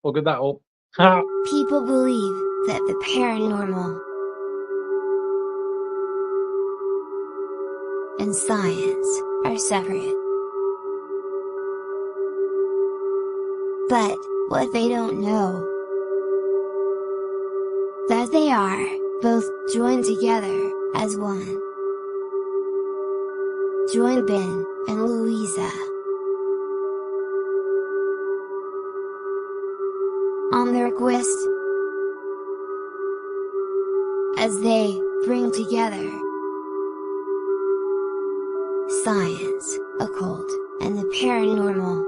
Look at that up. Ha! People believe that the paranormal and science are separate. But what they don't know, that they are both joined together as one. Join Ben and Louisa on their quest as they bring together science, occult, and the paranormal.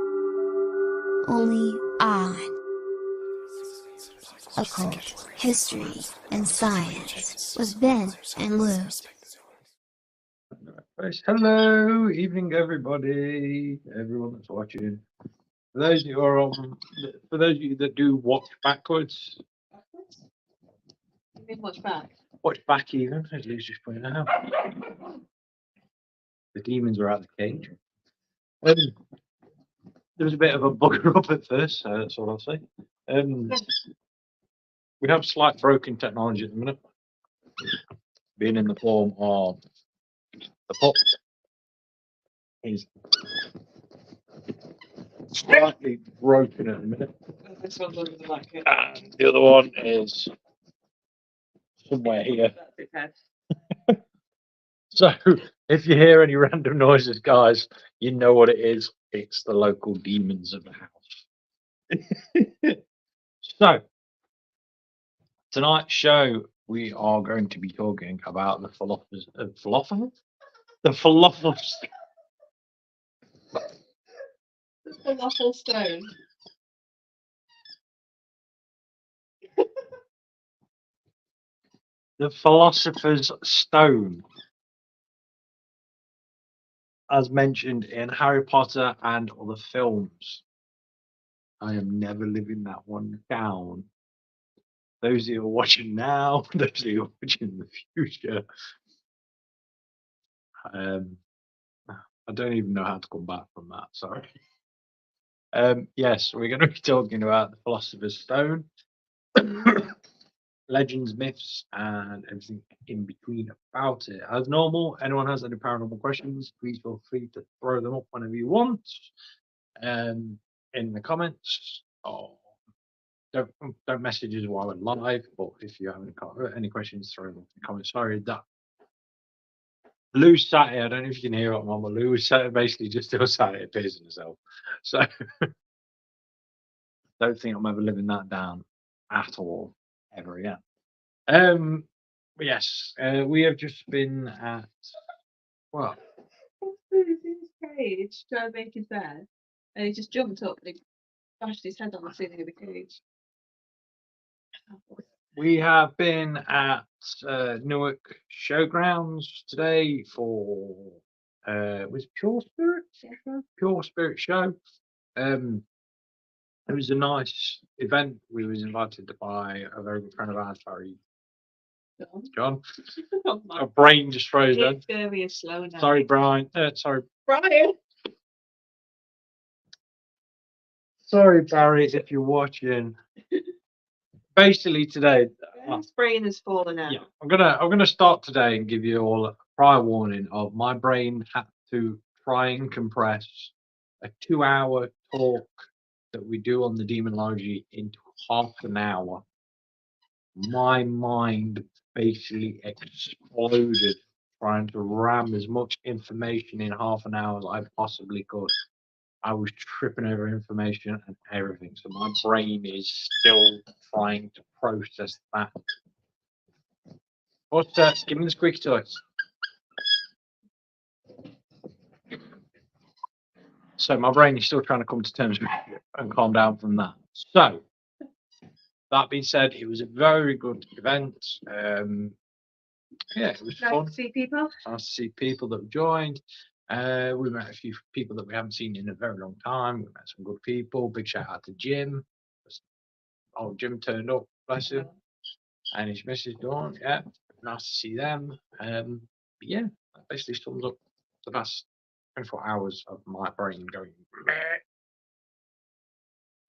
Only on Occult, History, and Science with Ben and Lou. Hello, evening everybody, everyone that's watching. For those of you who are for those of you that do watch backwards. You mean watch back? Watch back even, as Lou's just pointed out. The demons are out of the cage. There was a bit of a bugger up at first, so that's all I'll say. We have slight broken technology at the minute, being in the form of the pup is slightly broken at the minute. This one's under the blanket. And the other one is somewhere here. That's its head. So if you hear any random noises, guys, you know what it is. It's the local demons of the house. So tonight's show, we are going to be talking about the philosophers. The philosophers. The falafel stone. The Philosopher's Stone, as mentioned in Harry Potter and other films. I am never living that one down. Those who are watching now, those who are watching in the future. I don't even know how to come back from that, sorry. Yes, we're going to be talking about the Philosopher's Stone. Legends, myths, and everything in between about it. As normal, anyone has any paranormal questions, please feel free to throw them up whenever you want, in the comments, or don't message us while we're live. But if you have any questions, throw them in the comments. Sorry that Lou sat here. I don't know if you can hear it, Mama. Lou was basically just still sat here pissing herself. So don't think I'm ever living that down at all, ever again. But yes, we have just been at well. He's in his cage trying to make his bed, and he just jumped up and he bashed his head on the ceiling of the cage. We have been at Newark Showgrounds today for was Pure Spirit show? Pure Spirit show. It was a nice event. We was invited by a very good friend of ours, John. My brain just froze then. It's going to be a slow now. Sorry, Brian. Sorry, Brian. Sorry, Barry, if you're watching. Basically, today, His brain has fallen out. yeah, I'm gonna start today and give you all a prior warning of my brain had to try and compress a 2-hour talk that we do on the demonology into half an hour. My mind basically exploded trying to ram as much information in half an hour as I possibly could. I was tripping over information and everything, so my brain is still trying to process that. What's that? Give me the squeaky toys. So my brain is still trying to come to terms with it and calm down from that. So that being said, it was a very good event. Yeah, it was Nice fun. to see people. Nice to see people that joined. We met a few people that we haven't seen in a very long time. We met some good people. Big shout out to Jim. Oh, Jim turned up, bless him. And his missus Dawn. Yeah, nice to see them. But yeah, that basically sums up the past 24 hours of my brain going meh,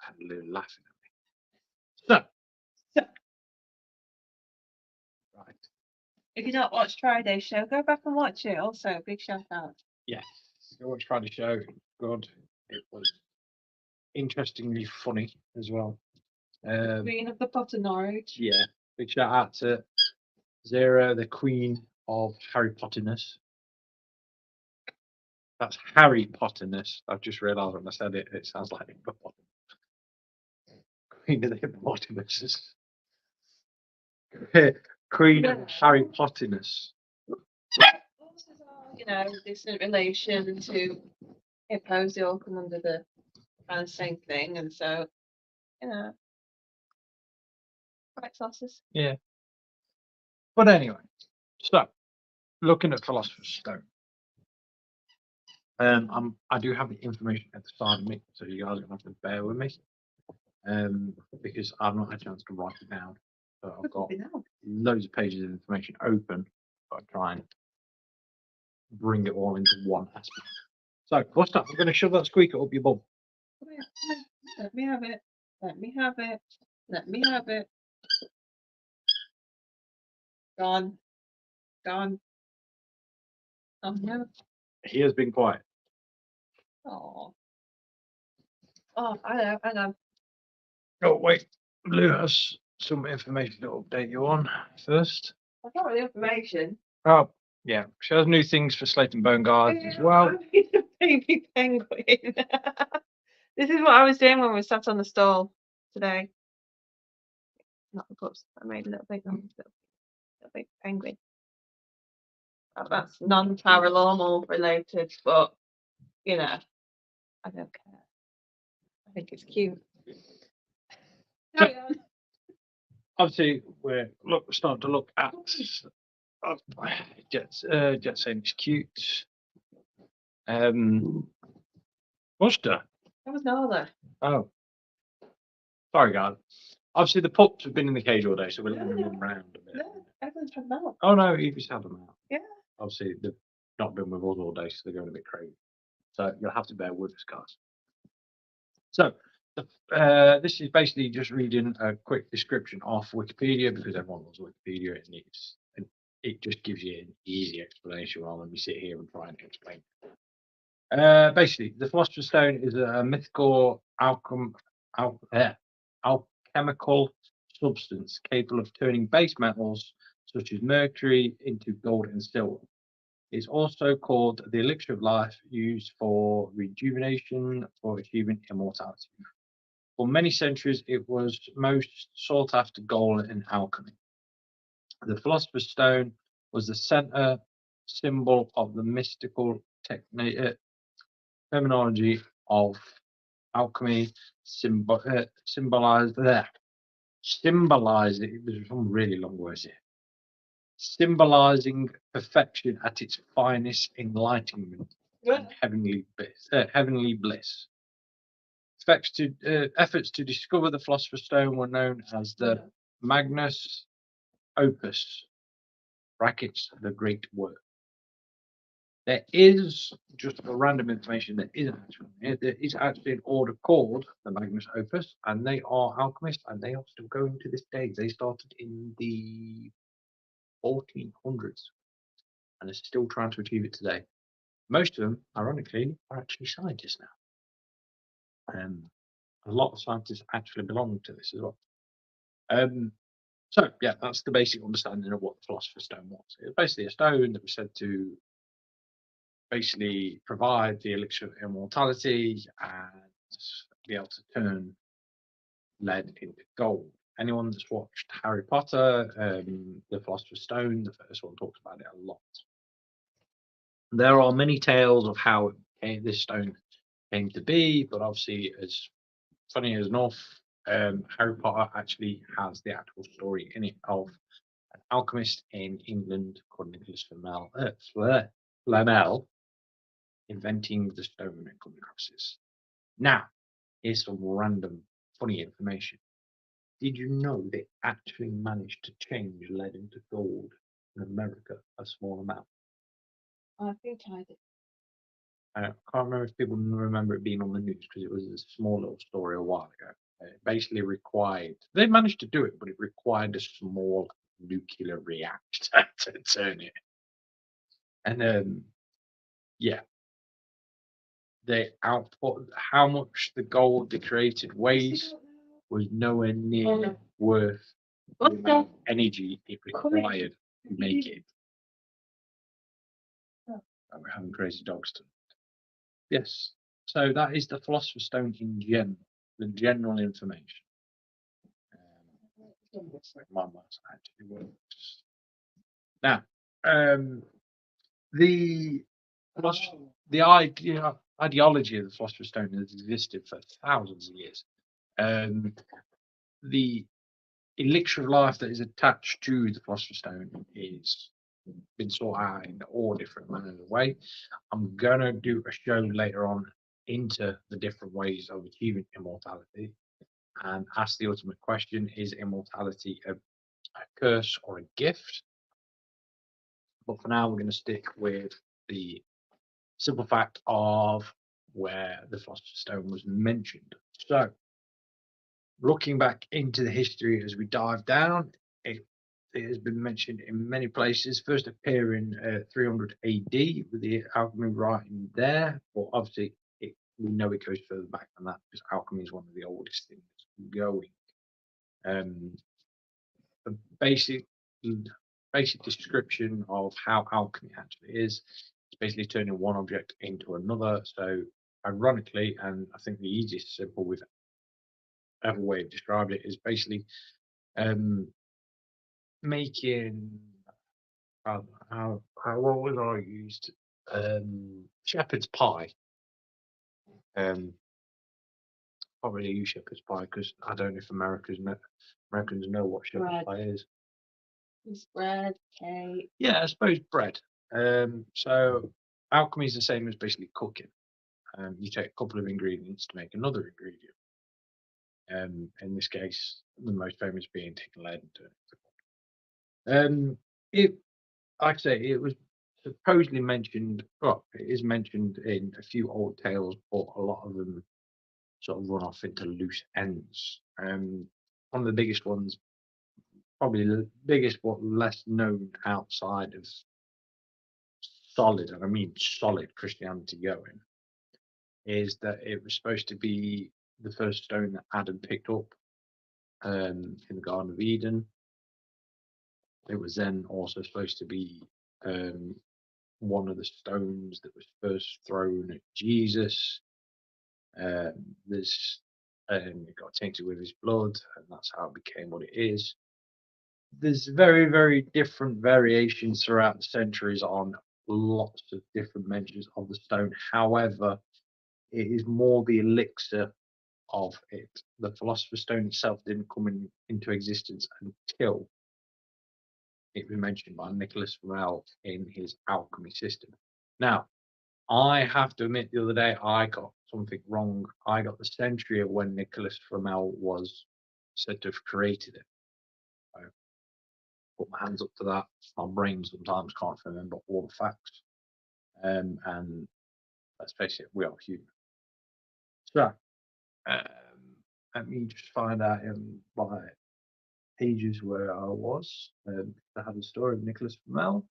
and Lou laughing So, So, right. if you've not watched Friday's show, go back and watch it. Also, big shout out. Yes. Go watch Friday show. Good. It was interestingly funny as well. Queen of the Potter Norwich. Yeah. Big shout out to Zara, the queen of Harry Potterness. That's Harry Potterness. I've just realised when I said it, it sounds like hippopotamus. Queen of the hippopotamuses. Queen of Yeah. Harry Potterness. Horses are, you know, distant relation to hippos. They all come under the kind of same thing, and so, you know, right sauces. Yeah. But anyway, so looking at Philosopher's Stone. I do have the information at the side of me, so you guys are gonna have to bear with me. Because I've not had a chance to write it down. So I've got loads of pages of information open, but I try and bring it all into one aspect. So first up, I'm gonna shove that squeaker up your bum. Come here, come here. Let me have it. Let me have it. Let me have it. Gone. Gone. Oh no. He has been quiet. Oh. Oh, I know. Oh wait, Lou has some information to update you on first. I've got all the information. Oh yeah, she has new things for Slate and Bone Guards as well. I need a baby penguin. This is what I was doing when we sat on the stall today. Not the pups. I made a little big penguin. That's non-paranormal related, but you know, I don't care. I think it's cute. Carry on. Obviously, we're starting to look at Jet saying it's cute. Buster. That was Nala. Oh, sorry, guys. Obviously, the pups have been in the cage all day, so we're letting them No, run around a bit. No, everyone's had them out. Oh no, Evie's had them out. Yeah. Obviously, they've not been with us all day, so they're going a bit crazy. So you'll have to bear with us, guys. So this is basically just reading a quick description off Wikipedia because everyone loves Wikipedia and it just gives you an easy explanation rather than we sit here and try and explain. Basically, the Philosopher's Stone is a mythical alchemical substance capable of turning base metals such as mercury into gold and silver. It's also called the elixir of life, used for rejuvenation for achieving immortality. For many centuries, it was most sought after goal in alchemy. The Philosopher's Stone was the center symbol of the mystical terminology of alchemy, symbolizing, there's some really long words here, symbolizing perfection at its finest, enlightenment, and heavenly bliss. Efforts to discover the Philosopher's Stone were known as the Magnus Opus (brackets the Great Work). There is just for random information. There is actually an order called the Magnus Opus, and they are alchemists, and they are still going to this day. They started in the 1400s, and are still trying to achieve it today. Most of them, ironically, are actually scientists now. A lot of scientists actually belong to this as well. So yeah, that's the basic understanding of what the Philosopher's Stone was. It's basically a stone that was said to basically provide the elixir of immortality and be able to turn lead into gold. Anyone that's watched Harry Potter, the Philosopher's Stone, the first one, talks about it a lot. There are many tales of how this stone came to be, but obviously, as funny as enough, Harry Potter actually has the actual story in it of an alchemist in England called Nicholas Flamel inventing the stone and coming across this. Now, here's some random funny information. Did you know they actually managed to change lead into gold in America a small amount? I think I did. I can't remember if people remember it being on the news because it was a small little story a while ago. Basically required, they managed to do it, but it required a small nuclear reactor to turn it. And yeah, they output how much the gold they created weighs was nowhere near worth the amount of energy it required to make it. Oh, we're having crazy dogs tonight. Yes, so that is the Philosopher's Stone in general, the general information. My mouse actually works. Now, the ideology of the Philosopher's Stone has existed for thousands of years. The elixir of life that is attached to the Philosopher's Stone is been sought out in all different manners of way. I'm gonna do a show later on into the different ways of achieving immortality and ask the ultimate question: is immortality a curse or a gift? But for now, we're going to stick with the simple fact of where the Philosopher's Stone was mentioned. So, looking back into the history as we dive down, it has been mentioned in many places, first appearing 300 AD with the alchemy writing there, but obviously we know it goes further back than that because alchemy is one of the oldest things going. The basic description of how alchemy actually is, it's basically turning one object into another. So ironically, and I think the easiest simple with ever way of describing it is basically making what was I used? Shepherd's pie. Can't really use shepherd's pie because I don't know if Americans know what shepherd's pie is. It's bread, cake. Yeah, I suppose bread. So alchemy is the same as basically cooking. You take a couple of ingredients to make another ingredient. In this case, the most famous being taking lead and turning it. Like I say, it was supposedly mentioned. Well, it is mentioned in a few old tales, but a lot of them sort of run off into loose ends. One of the biggest ones, probably the biggest but less known outside of solid, and I mean solid Christianity going, is that it was supposed to be the first stone that Adam picked up in the Garden of Eden. It was then also supposed to be one of the stones that was first thrown at Jesus. It got tainted with his blood, and that's how it became what it is. There's very, very different variations throughout the centuries on lots of different mentions of the stone. However, it is more the elixir of it. The Philosopher's Stone itself didn't come into existence until it was mentioned by Nicholas Flamel in his alchemy system. Now, I have to admit, the other day I got something wrong. I got the century of when Nicholas Flamel was said to have created it. I put my hands up to that. My brain sometimes can't remember all the facts. And let's face it, we are human. So, let me just find out in my pages where I was. I had the story of Nicholas Flamel.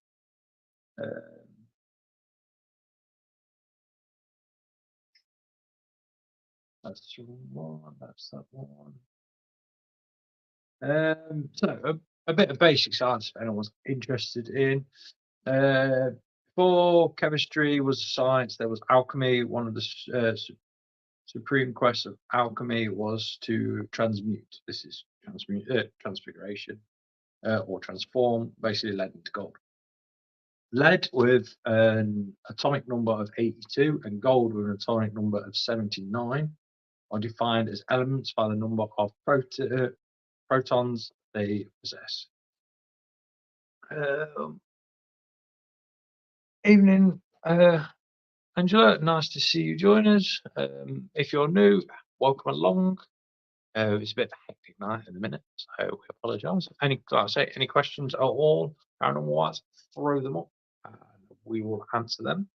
That's the one. That's that one. So a bit of basic science if anyone's interested in. Before chemistry was science, there was alchemy. One of the supreme quests of alchemy was to transmute. This is transfiguration or transform, basically lead into gold. Lead with an atomic number of 82 and gold with an atomic number of 79 are defined as elements by the number of protons they possess. Evening, Angela. Nice to see you join us. If you're new, welcome along. It's a bit of a hectic night in a minute, so we apologise. Like I say, any questions at all, paranormal wise, throw them up, and we will answer them.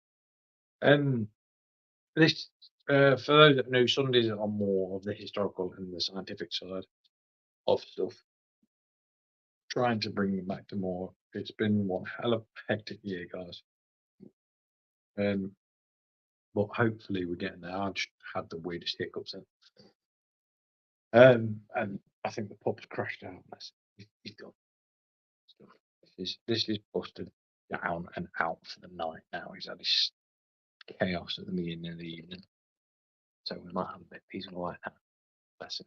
This For those that know, Sundays are more of the historical and the scientific side of stuff. Trying to bring them back to more. It's been one hell of a hectic year, guys. But hopefully we're getting there. I just had the weirdest hiccups then. And I think the pub's crashed out. He's done. This is busted down and out for the night now. He's had this chaos at the beginning of the evening. So we might have a bit of peace and quiet now. Bless him.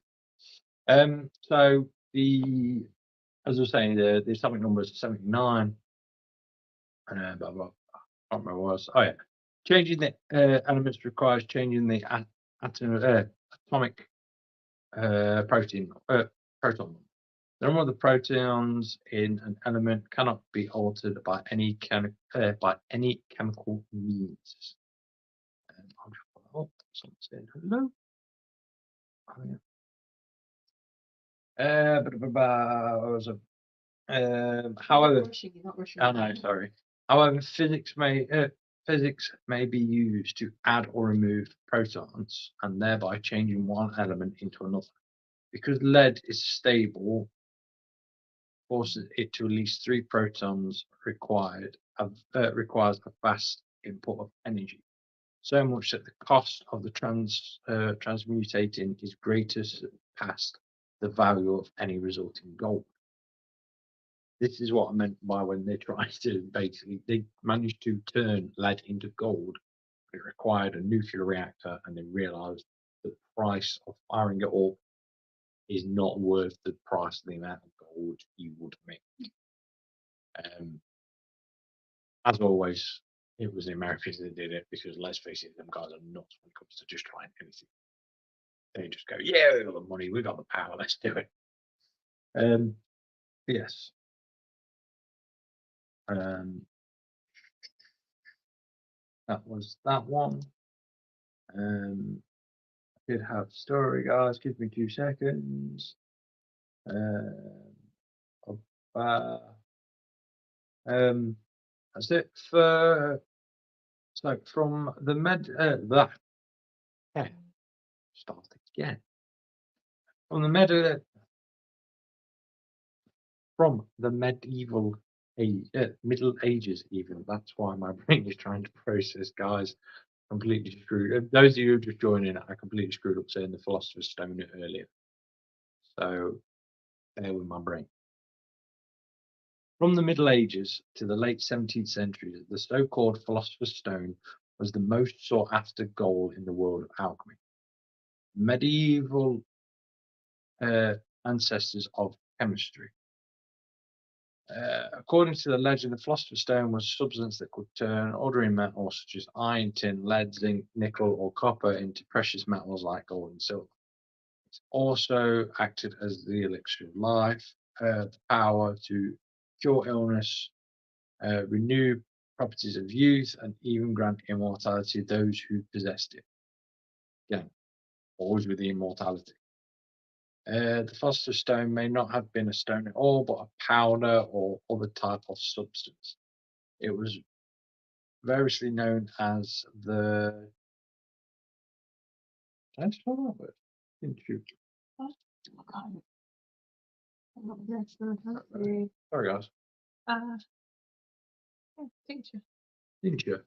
So as I was saying, the atomic number is 79. And blah, blah, I can't remember what it was. Oh yeah. Changing the elements requires changing the atomic proton. The number of the protons in an element cannot be altered by any chemical means. I'll just put that up. Someone saying hello. However, oh no, sorry. However, physics may be used to add or remove protons and thereby changing one element into another. Because lead is stable, forces it to at least 3 protons requires a vast input of energy, so much that the cost of the transmutating is greater past the value of any resulting gold. This is what I meant by when they tried to they managed to turn lead into gold. It required a nuclear reactor, and they realized the price of firing it up is not worth the price of the amount of gold you would make. As always, it was the Americans that did it, because let's face it, them guys are nuts when it comes to just trying anything. They just go, yeah, we got the money, we got the power, let's do it. Yes. That was that one. I did have a story, guys. Give me 2 seconds. That's it for. So from the start again. From the medieval Middle Ages, even. That's why my brain is trying to process, guys. Completely screwed. Those of you who are just joining, I completely screwed up saying the Philosopher's Stone earlier. So bear with my brain. From the Middle Ages to the late 17th century, the so-called Philosopher's Stone was the most sought-after goal in the world of alchemy. Medieval ancestors of chemistry. According to the legend, the Philosopher's Stone was a substance that could turn ordinary metals such as iron, tin, lead, zinc, nickel, or copper into precious metals like gold and silver. It also acted as the elixir of life, the power to cure illness, renew properties of youth, and even grant immortality to those who possessed it. Again, always with the immortality. The Philosopher's Stone may not have been a stone at all, but a powder or other type of substance. It was variously known as the. Did I spell that word? Tincture. Sorry, guys. Tincture. Tincture.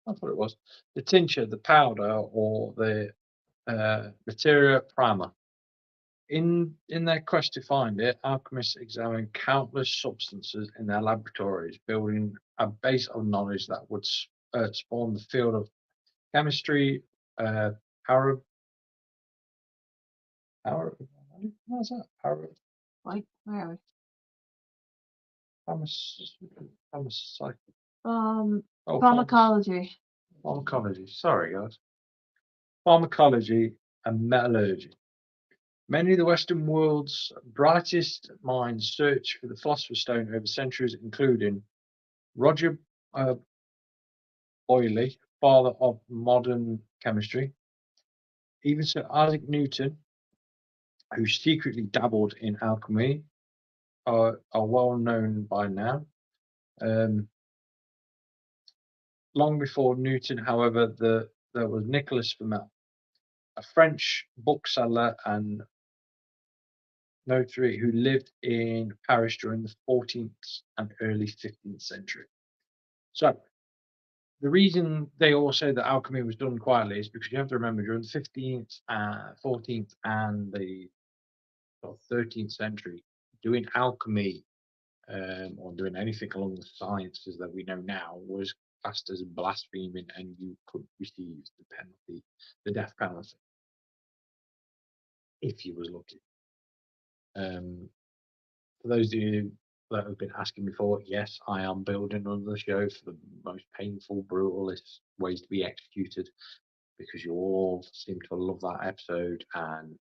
That's what it was. The tincture, the powder, or the materia prima. In their quest to find it, alchemists examined countless substances in their laboratories, building a base of knowledge that would spawn the field of chemistry, how's that? Wait, where are we? Pharmacology. Pharmacology. Sorry, guys. Pharmacology and metallurgy. Many of the Western world's brightest minds searched for the Philosopher's Stone over centuries, including Roger Boyle, father of modern chemistry, even Sir Isaac Newton, who secretly dabbled in alchemy, are well known by now. Long before Newton, however, there was Nicholas Flamel, a French bookseller and notary who lived in Paris during the 14th and early 15th century. So the reason they all say that alchemy was done quietly is because you have to remember during the 15th, 14th, and the 13th century, doing alchemy or doing anything along the sciences that we know now was classed as blaspheming, and you could receive the penalty, the death penalty, if you was lucky. For those of you that have been asking before, yes, I am building another show for the most painful, brutalist ways to be executed, because you all seem to love that episode, and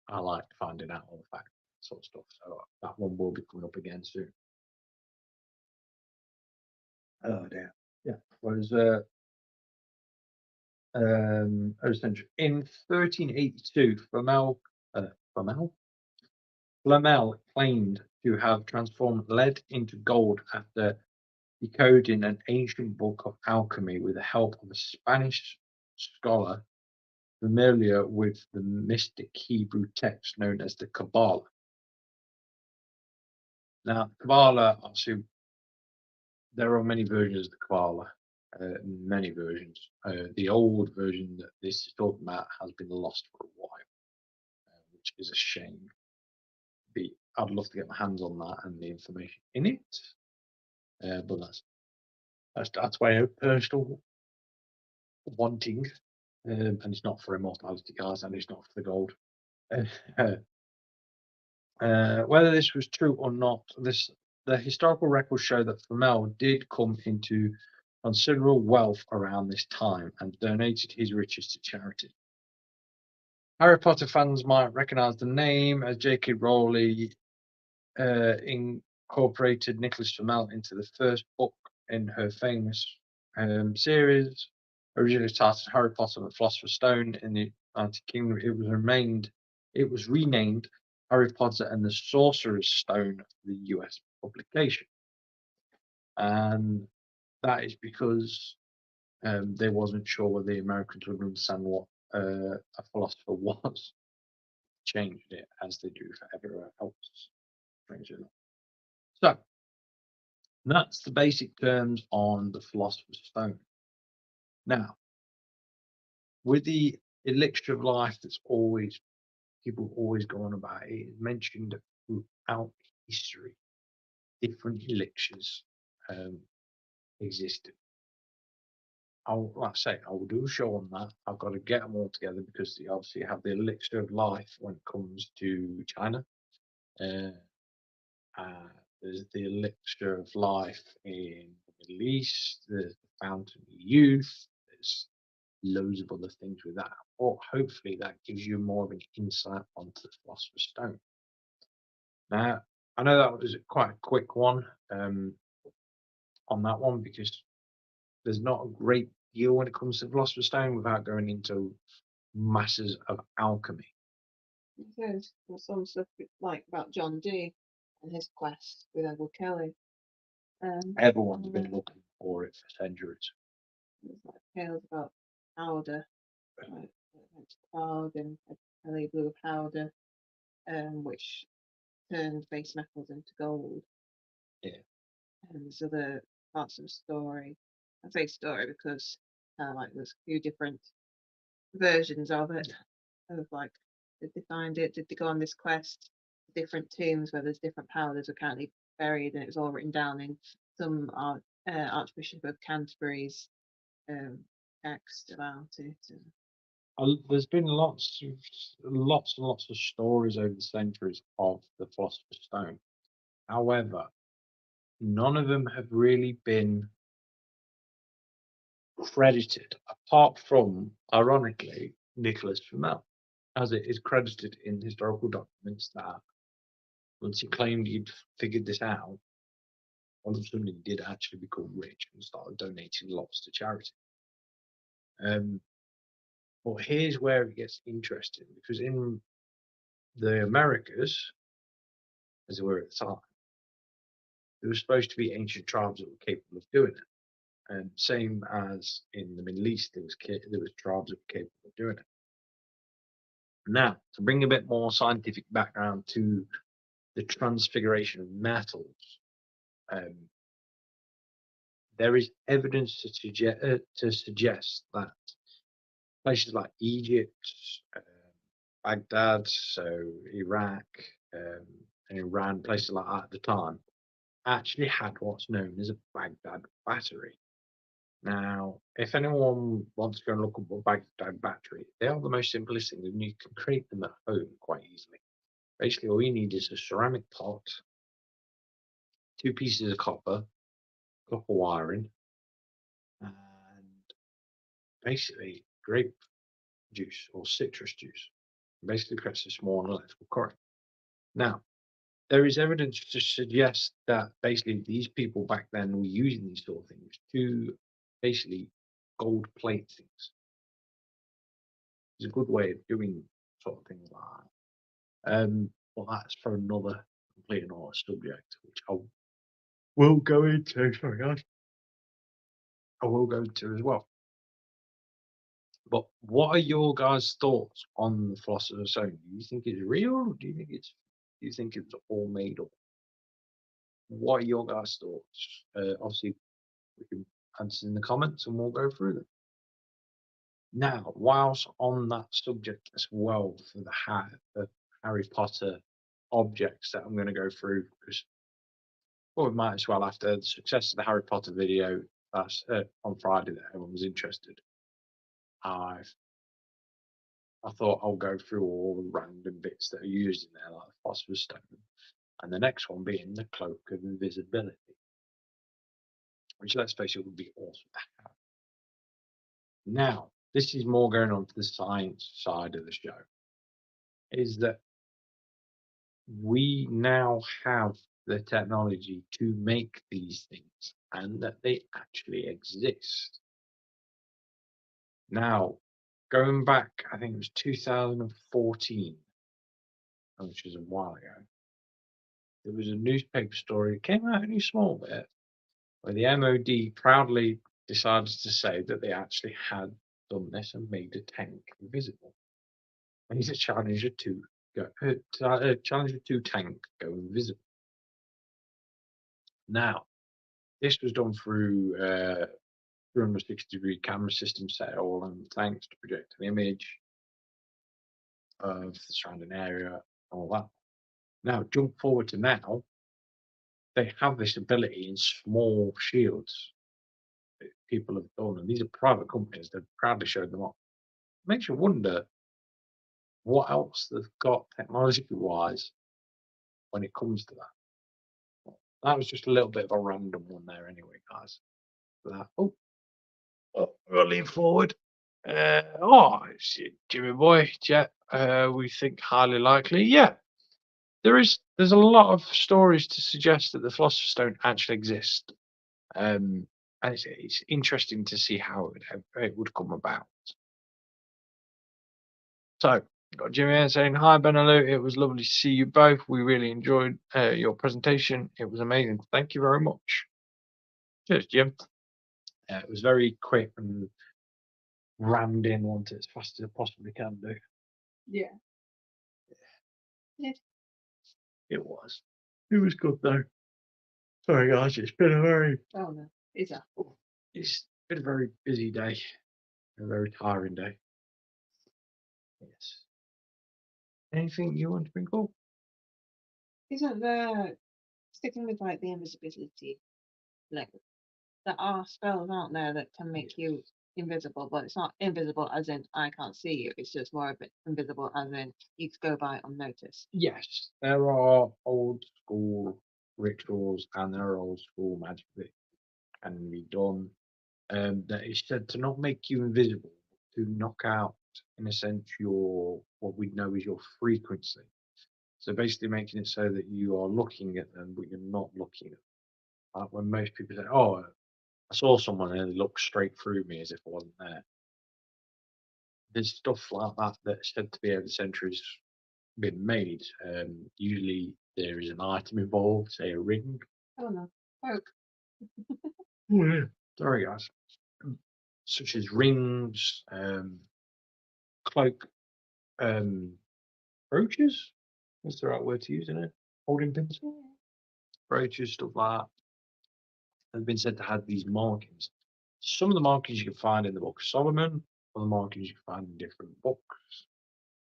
I like finding out all the facts, sort of stuff. So that one will be coming up again soon. Oh dear. Yeah. Was in 1382, Flamel claimed to have transformed lead into gold after decoding an ancient book of alchemy with the help of a Spanish scholar familiar with the mystic Hebrew text known as the Kabbalah. Now, Kabbalah, obviously, there are many versions of the Kabbalah, many versions. The old version that this is talking about has been lost for a while, which is a shame. I'd love to get my hands on that and the information in it, but that's my own personal wanting, and it's not for immortality, guys, and it's not for the gold. Whether this was true or not, the historical records show that Flamel did come into considerable wealth around this time and donated his riches to charity. Harry Potter fans might recognize the name, as J.K. Rowling incorporated Nicholas Flamel into the first book in her famous series, originally titled Harry Potter and the Philosopher's Stone. In the United Kingdom, it was renamed Harry Potter and the Sorcerer's Stone for the US publication. And that is because they wasn't sure whether the Americans would understand what a philosopher was. Changed it, as they do for everywhere else. So that's the basic terms on the Philosopher's Stone. Now, with the elixir of life, that's always people always go on about, it is mentioned throughout history. Different elixirs existed. Like I say, I will do a show on that. I've got to get them all together because they obviously have the elixir of life when it comes to China. There's the elixir of life in the Middle East. There's the fountain of youth. There's loads of other things with that. Or hopefully that gives you more of an insight onto the Philosopher's Stone. Now, I know that was quite a quick one on that one, because there's not a great deal when it comes to the Philosopher's Stone without going into masses of alchemy. There's some stuff like about John Dee and his quest with Edward Kelly. Everyone's been looking for it for centuries. There's like tales about powder, like went to Prague and Kelly blew a powder, which turned base metals into gold. Yeah. And there's other parts of the story. I say story because like there's a few different versions of it. Of like, did they find it? Did they go on this quest? Different tombs where there's different powders are currently buried, and it was all written down in some Archbishop of Canterbury's text about it. There's been lots and lots of stories over the centuries of the Philosopher's Stone. However, none of them have really been credited, apart from, ironically, Nicholas Flamel, as it is credited in historical documents that once he claimed he'd figured this out, all of a sudden he did actually become rich and started donating lots to charity. But here's where it gets interesting, because in the Americas, as they were at the time, there was supposed to be ancient tribes that were capable of doing it. And same as in the Middle East, there was tribes that were capable of doing it. Now, to bring a bit more scientific background to the transfiguration of metals, there is evidence to suggest that places like Egypt, Baghdad, so Iraq, and Iran, places like that at the time, actually had what's known as a Baghdad battery. Now, if anyone wants to go and look up a Baghdad battery, they are the most simplest thing, and you can create them at home quite easily. Basically, all you need is a ceramic pot, 2 pieces of copper, copper wiring, and basically grape juice or citrus juice. Basically creates a small electrical current. Now, there is evidence to suggest that basically these people back then were using these sort of things to basically gold plate things. It's a good way of doing sort of things like that. But that's for another complete and utter subject, which I will go into. Sorry, guys. I will go into as well. But what are your guys' thoughts on the Philosopher's Stone? Do you think it's real? Or do you think it's all made up? What are your guys' thoughts? Obviously, we can answer in the comments and we'll go through them. Now, whilst on that subject as well, for the Harry Potter objects that I'm going to go through, because we might as well, after the success of the Harry Potter video that's on Friday that everyone was interested, I thought I'll go through all the random bits that are used in there, like the Philosopher's Stone, and the next one being the Cloak of Invisibility, which, let's face it, would be awesome to have. Now, this is more going on to the science side of the show, is that we now have the technology to make these things and that they actually exist. Now, going back, I think it was 2014, which is a while ago, there was a newspaper story that came out only a small bit, where the MOD proudly decided to say that they actually had done this and made a tank invisible. And he's a Challenger 2 Challenger 2 tank go invisible. Now, this was done through 360-degree camera system set all on the tanks to project an image of the surrounding area, all that. Now, jump forward to now, they have this ability in small shields that people have done, and these are private companies that proudly showed them off. It makes you wonder what else they've got technology-wise when it comes to that. That was just a little bit of a random one there anyway, guys. That, oh, I'm going to lean forward. It's Jimmy Boy, Jet. We think highly likely. Yeah, there's a lot of stories to suggest that the Philosopher's Stone actually exist. And it's interesting to see how it would come about. So, got Jimmy Ann saying, hi, Benalou. It was lovely to see you both. We really enjoyed your presentation. It was amazing. Thank you very much. Cheers, Jim. It was very quick and rammed in, wanted as fast as I possibly can do. Yeah. Yeah. It was. It was good though. Sorry guys, it's been a very Oh no, it's been a very busy day. A very tiring day. Yes. Anything you want to bring up? Isn't there, sticking with like the invisibility, like there are spells, aren't there, that can make you invisible, but it's not invisible as in I can't see you, it's just more of it invisible as in you could go by unnoticed. Yes, there are old school rituals and there are old school magic that can be done. That is said to not make you invisible, to knock out, in a sense, your what we know is your frequency. So basically making it so that you are looking at them, but you're not looking at them. Like when most people say, oh, I saw someone and they looked straight through me as if I wasn't there. There's stuff like that that's said to be over the centuries been made. Usually there is an item involved, say a ring. Oh no, poke. Oh, yeah. Sorry guys. Such as rings, cloak, brooches. What's the right word to use in it? Holding pins, brooches, stuff like that. Have been said to have these markings. Some of the markings you can find in the Book of Solomon, other markings you can find in different books.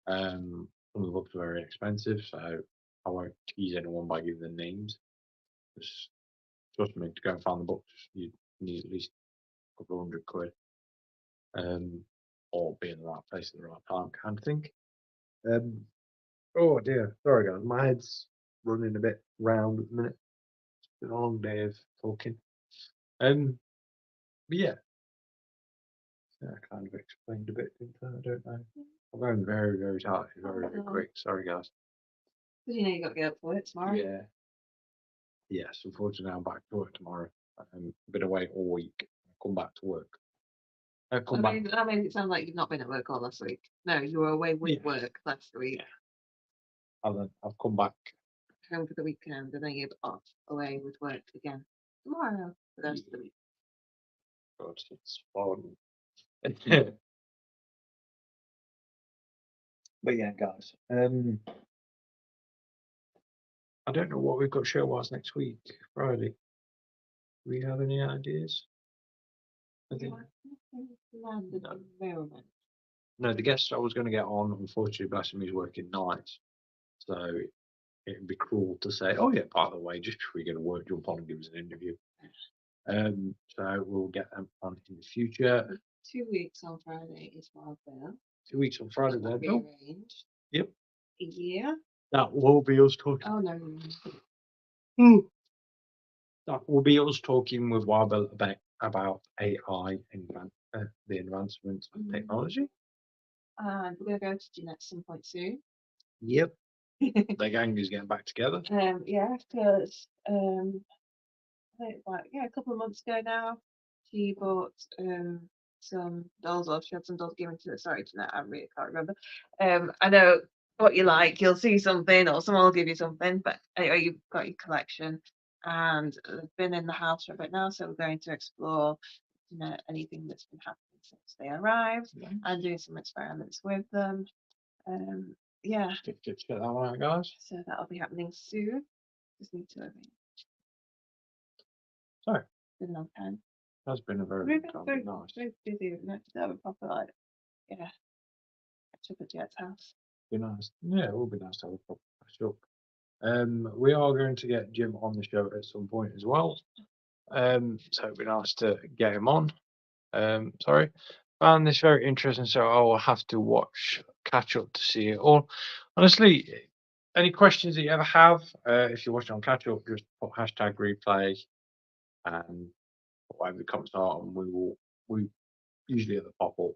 Some of the books are very expensive, so I won't tease anyone by giving them names. Just trust me, to go and find the books, you need at least a couple of £100, or be in the right place at the right time, kind of thing. Oh dear, sorry guys, my head's running a bit round at the minute. It's been a long day of talking. But yeah, I kind of explained a bit, didn't I? I don't know. I'm going very, very tight, very quick. Sorry guys. Because you know you got to get up for it tomorrow. Yeah. Yes, unfortunately, I'm back to work tomorrow. Been away all week. I come back to work. That made it sound like you've not been at work all last week. No, you were away with work last week. Yeah. I've come back. Home for the weekend, and then you're off away with work again tomorrow for the rest of the week. God, it's fun. But yeah, guys. I don't know what we've got show-wise next week, Friday. Do we have any ideas? I think. No, the guest I was going to get on, unfortunately, bless him, he's working nights. So it'd be cruel to say, oh yeah, by the way, just before you go to work, jump on and give us an interview. So we'll get them on in the future. 2 weeks on Friday is Wild Bill. 2 weeks on Friday, there, Bill. Arranged. Yep. Yeah. That will be us talking. Oh no. That will be us talking with Wild Bill about AI and the advancement of technology. And we're going to go to Jeanette at some point soon. Yep. The gang is getting back together. Yeah, because I think like a couple of months ago now, she bought some dolls, or she had some dolls given to her. Sorry, Jeanette, I really can't remember. I know what you like. You'll see something, or someone will give you something, but anyway, you've got your collection, and they've been in the house for a bit now, so we're going to explore, anything that's been happening since they arrived, and do some experiments with them. Yeah. Check that one out, guys. So that'll be happening soon. Just need to arrange. Sorry. It's been a long time. That's been a very long time. Nice. Very busy. We've had to have a proper catch up at Jet's house. Be nice. Yeah, it will be nice to have a proper catch up. We are going to get Jim on the show at some point as well. So it'd be nice to get him on. Sorry. Found this very interesting, so I will have to catch up to see it all. Honestly, any questions that you ever have, if you're watching on catch up, just put #replay and put whatever the comments are, and we usually at the pop up.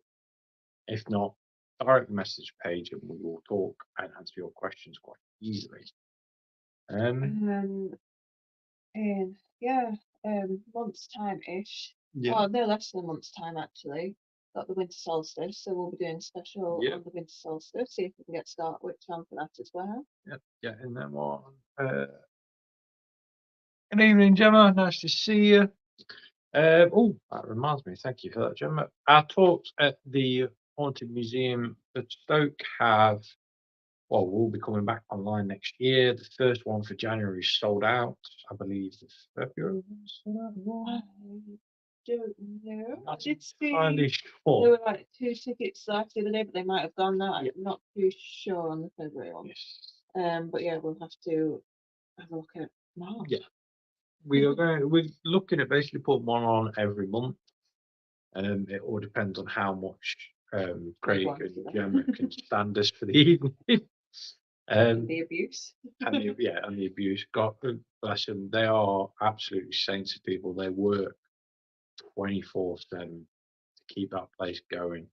If not, direct message page, and we will talk and answer your questions quite easily. In month's time ish. Yeah. Well, no less than a month's time actually. Got the winter solstice, so we'll be doing a special on the winter solstice. See if we can get started with on for that as well. Yep. Yeah, and then one. Good evening, Gemma. Nice to see you. Oh, that reminds me. Thank you for that, Gemma. Our talks at the Haunted Museum at Stoke will be coming back online next year. The first one for January is sold out. I believe the February one sold out as well. I don't know. I did see Entirely there sure. were like 2 tickets left the other day, but they might have gone now. Yeah. I'm not too sure on the February one. Yes. But yeah, we'll have to have a look at March. Yeah. We're looking at basically putting one on every month. It all depends on how much Craig and Gemma can stand us for the evening. The abuse. and the abuse. God bless them. They are absolutely saints of people. They work 24/7 to keep that place going.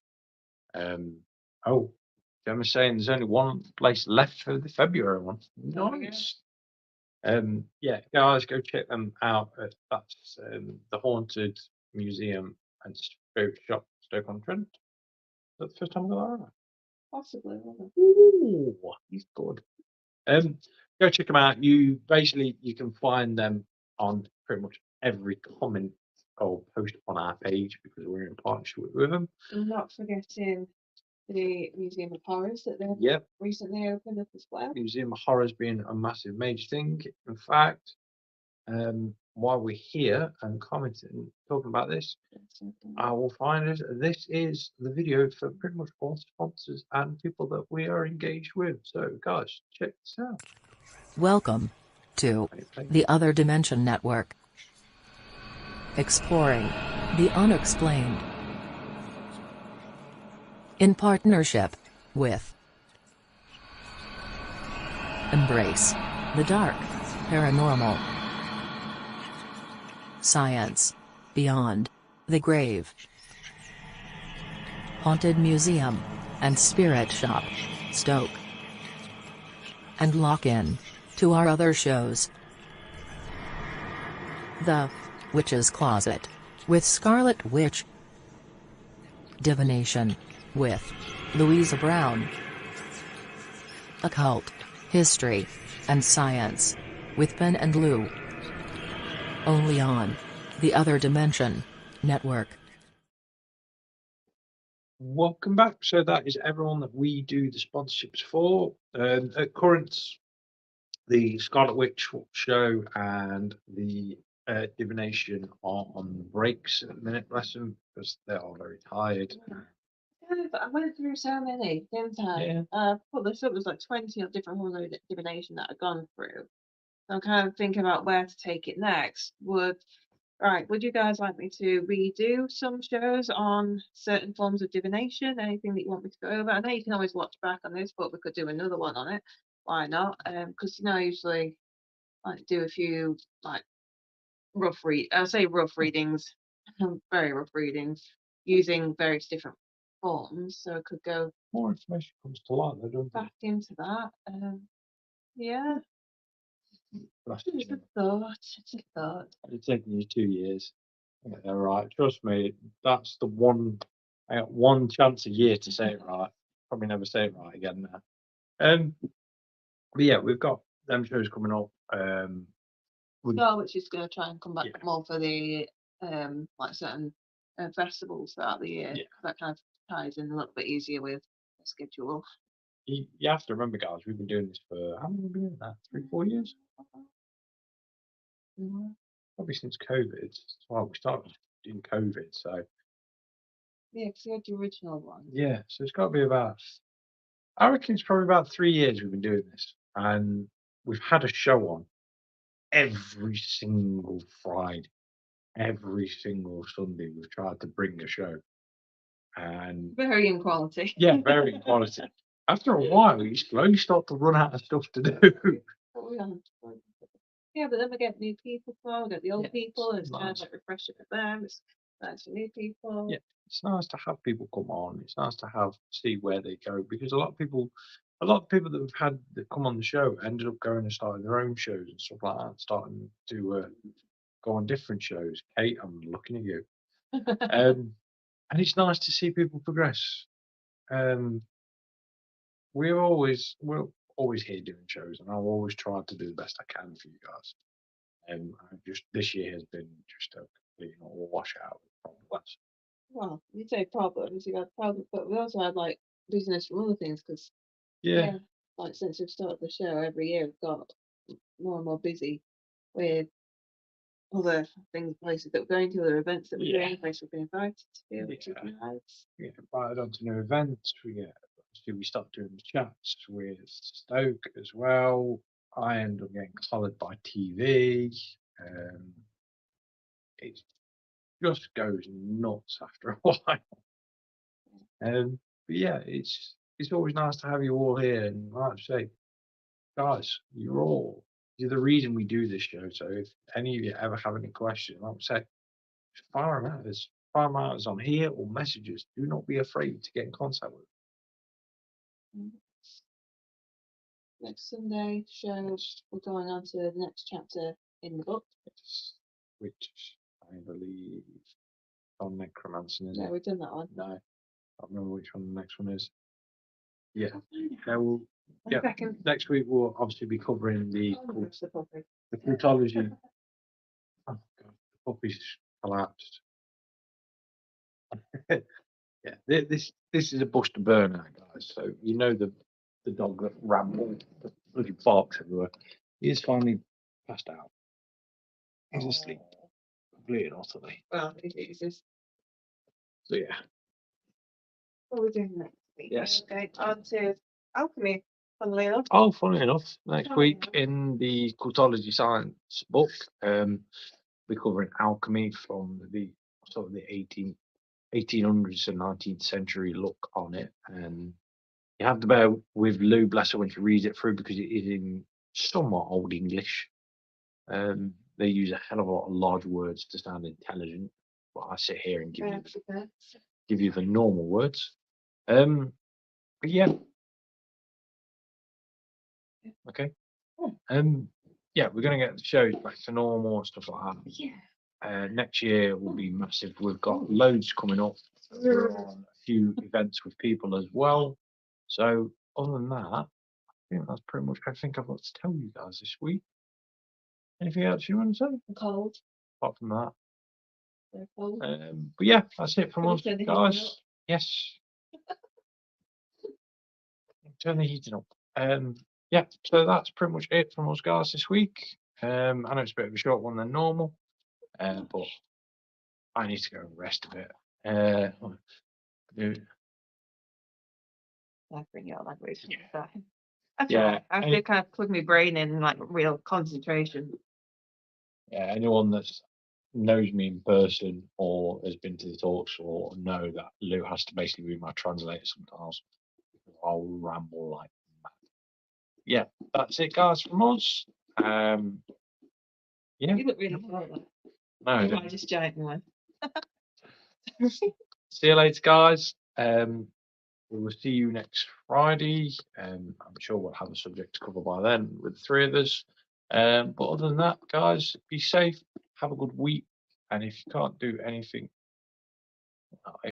Gemma's saying there's only one place left for the February one. Nice. Guys, go check them out. That's the Haunted Museum and Spirit Shop, Stoke-on-Trent. Is that the first time I got that right? Possibly. Ooh, he's good. Go check them out. You can find them on pretty much every comment or post on our page because we're in partnership with them. I'm not forgetting the Museum of Horrors that they've Yep, recently opened up as well. Museum of Horror's been a massive major thing. In fact, while we're here and commenting, talking about this, I will find it. This is the video for pretty much all sponsors and people that we are engaged with. So, guys, check this out. Welcome to the Other Dimension Network, exploring the unexplained, in partnership with Embrace the Dark, Paranormal, Science Beyond the Grave, Haunted Museum and Spirit Shop, Stoke, and lock in to our other shows. The Witch's Closet with Scarlet Witch, Divination with Louisa Brown, Occult History and Science with Ben and Lou. Only on the Other Dimension Network. Welcome back. So that is everyone that we do the sponsorships for. At current, the Scarlet Witch show and the Divination are on breaks at the minute, bless them, because they are very tired. Yeah, but I went through so many, didn't I? Yeah. Well, there was like 20 of different forms of divination that I've gone through. So I'm kind of thinking about where to take it next. Would you guys like me to redo some shows on certain forms of divination? Anything that you want me to go over? I know you can always watch back on this, but we could do another one on it. Why not? Because I usually like do a few like rough readings, very rough readings, using various different forms. So I could go More information comes to light, though, don't back into that. Yeah, it? it's a thought. It's a thought. It's taken you 2 years. Yeah, right. Trust me, that's the one. I got one chance a year to say it right. Probably never say it right again now. But yeah, we've got them shows coming up. Which is going to try and come back Yeah. more for the like certain festivals throughout the year. Yeah. That kind of ties in a little bit easier with the schedule. You have to remember, guys, we've been doing this for how long have we been doing that? 3-4 years? Probably since COVID. Well, we started in COVID, so Yeah, because you had the original one. yeah. So it's got to be about. I reckon it's probably about 3 years we've been doing this, and we've had a show on every single Friday, every single Sunday. We've tried to bring a show, and Very in quality. yeah, very quality. After a while, you slowly start to run out of stuff to do. Yeah, but then we get new people we get the old Yeah, people, and it's it's kind of nice. like refreshing for them. It's nice for new people. Yeah, it's nice to have people come on. It's nice to see where they go, because a lot of people that we've had that come on the show ended up going and starting their own shows and stuff like that, starting to go on different shows. Kate, I'm looking at you. And it's nice to see people progress. We're always here doing shows, and I'll always try to do the best I can for you guys. Just this year has been just a complete washout with problems. Well, you say problems, you got problems, but we also had like business from other things because Yeah, like since we've started the show every year, we've got more and more busy with other things, places that we're going to, other events that we're doing, places we've been invited to, which is nice. we get invited onto new events. We start doing the chats with Stoke as well. I end up getting collared by TV. It just goes nuts after a while. But yeah, it's always nice to have you all here. And like I say, guys, you're the reason we do this show. So if any of you ever have any questions, like I say, fire them out. There's fire them out on here or messages. Do not be afraid to get in contact with us. Next Sunday show, we're going on to the next chapter in the book. Which I believe on necromancy, is No, it? we've done that one. No, I can't remember which one the next one is. Yeah. Next week we'll obviously be covering the Occultology. Oh god, the puppy's collapsed. Yeah, this is a bush to burn out, guys. So you know the dog that rambled, the bloody barks everywhere. He is finally passed out. He's asleep, completely and utterly. Well, it's just So yeah, what we're doing next week. Yes. Okay, on to alchemy, funnily enough. oh, funny enough, next Oh, week yeah. in the Occultology science book, we're covering alchemy from the sort of the 1800s and 19th century look on it. And you have to bear with Lou, bless her, when she reads it through because it is in somewhat old English. They use a hell of a lot of large words to sound intelligent, but I sit here and give you the normal words. But yeah. Okay. Yeah, we're gonna get the shows back to normal and stuff like that. Yeah. Next year will be massive. We've got loads coming up. We're on a few events with people as well. So other than that, I think that's pretty much everything I've got to tell you guys this week. Anything else you want to say? I'm cold. Apart from that. They're cold. But yeah, that's it from Can you us, turn the heating guys. up? Yes. Turn the heating up. Yeah, so that's pretty much it from us, guys, this week. I know it's a bit of a short one than normal, but I need to go and rest a bit. Dude, I bring your language. Yeah. That's Yeah, right. I have to kind of plug my brain in like real concentration. yeah, anyone that knows me in person or has been to the talks will know that Lou has to basically be my translator sometimes. I'll ramble like mad. Yeah, that's it, guys, from us. Yeah. You look really cool. No, I I don't. just giant one. See you later, guys. We will see you next Friday. I'm sure we'll have a subject to cover by then with the three of us. But other than that, guys, be safe, have a good week, and if you can't do anything